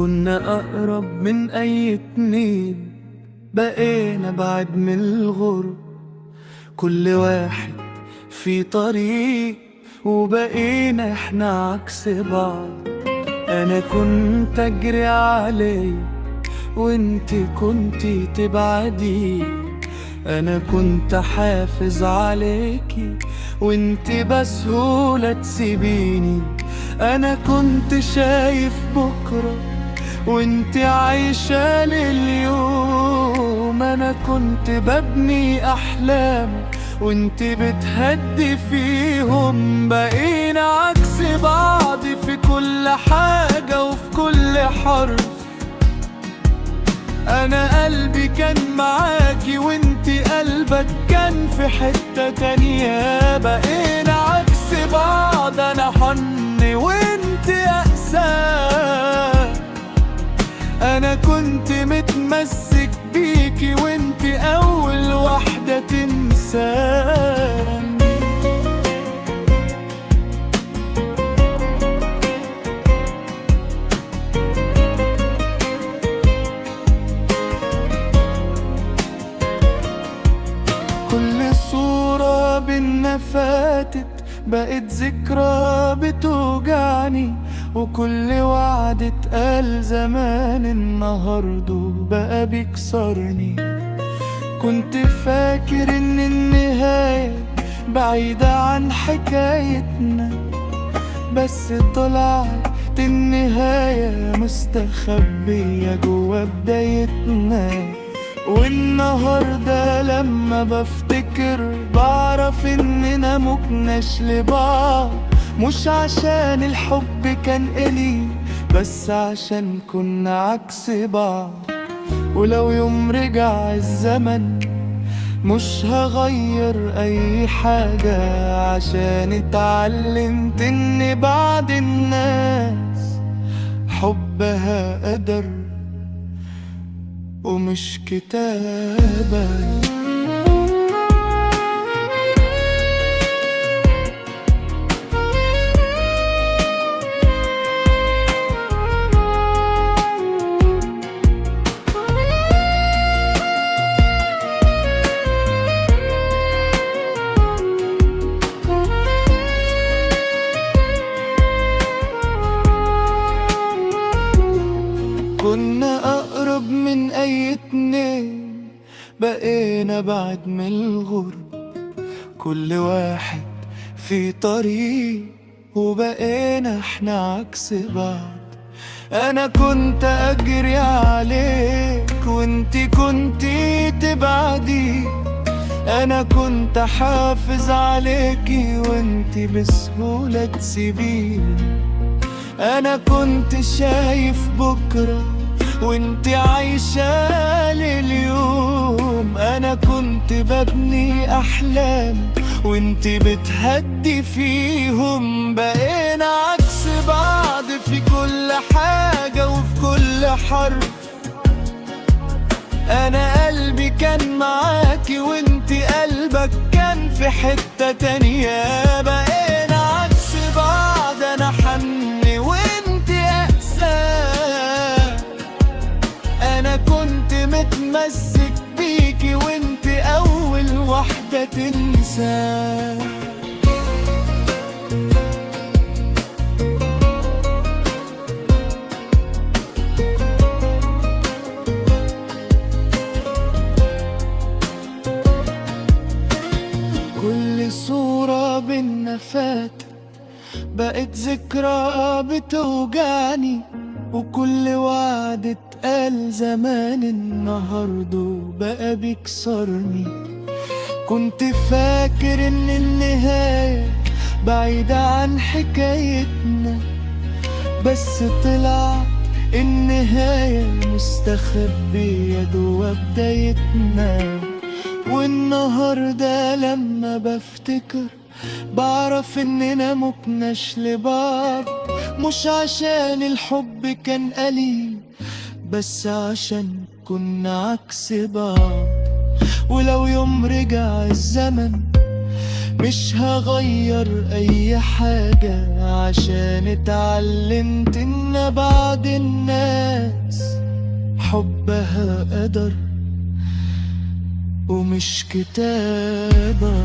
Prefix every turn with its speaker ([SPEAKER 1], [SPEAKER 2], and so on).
[SPEAKER 1] كنا أقرب من أي اتنين، بقينا بعد من الغرب. كل واحد في طريق وبقينا احنا عكس بعض. أنا كنت أجري عليك وانت كنتي تبعدي، أنا كنت حافظ عليكي وانت بسهولة تسيبيني. أنا كنت شايف بكرة وانت عايشة لليوم. أنا كنت ببني أحلام وانت بتهدي فيهم. بقينا عكس بعض في كل حاجة وفي كل حرف. أنا قلبي كان معاكي وانتي قلبك كان في حتة تانية. بقينا عكس بعض، أنا حن وانتي أقسى. أنا كنت متمسك بيكي وانتي أول واحدة تنساني. كل صورة بينا فاتت بقت ذكرى بتوجعني، وكل وعد اتقال زمان النهاردة بقى بيكسرني. كنت فاكر ان النهاية بعيدة عن حكايتنا، بس طلعت النهاية مستخبية جوا بدايتنا. والنهاردة لما بفتكر بعرف اننا مكناش لبعض، مش عشان الحب كان قليل بس عشان كنا عكس بعض. ولو يوم رجع الزمن مش هغير اي حاجة، عشان اتعلمت ان بعد الناس حبها قدر ومش كتابة. كنا أقرب من أي اتنين، بقينا بعد من الغرب. كل واحد في طريق وبقينا احنا عكس بعض. أنا كنت أجري عليك وانتي كنتي تبعدي، أنا كنت حافظ عليكي وانتي بسهولة تسيبيني. أنا كنت شايف بكرة وانتي عايشة لليوم. أنا كنت ببني أحلام وانتي بتهدي فيهم. بقينا عكس بعض في كل حاجة وفي كل حرف. أنا قلبي كان معاكي وانتي قلبك كان في حتة تانية. بقينا عكس بعض، أنا حن وانتي أقسى. أنا كنت متمسك بيكي وانتي أول واحدة تنسى. كل صورة بينا فاتت بقت ذكرى بتوجعني، وكل وعد اتقال زمان النهاردة بقى بيكسرني. كنت فاكر ان النهاية بعيدة عن حكايتنا، بس طلعت النهاية مستخبية جوا بدايتنا. والنهاردة لما بفتكر بعرف اننا مكناش لبعض، مش عشان الحب كان قليل بس عشان كنا عكس بعض. ولو يوم رجع الزمن مش هغير اي حاجة، عشان اتعلمت ان بعد الناس حبها قدر ومش كتابة.